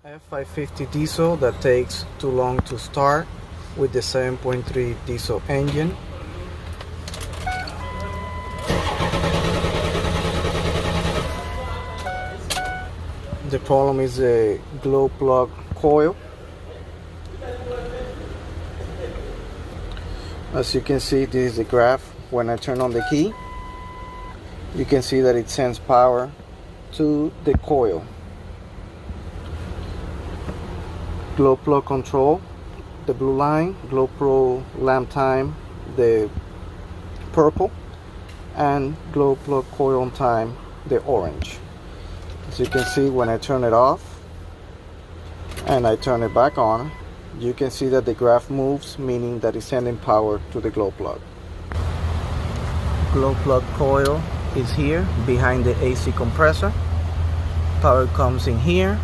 F550 diesel that takes too long to start with the 7.3 diesel engine. The problem is the glow plug coil. As you can see, this is the graph. When I turn on the key, you can see that it sends power to the coil. Glow plug control, the blue line, glow pro lamp time, the purple, and glow plug coil on time, the orange. As you can see, when I turn it off and I turn it back on, you can see that the graph moves, meaning that it's sending power to the glow plug. Glow plug coil is here behind the AC compressor. Power comes in here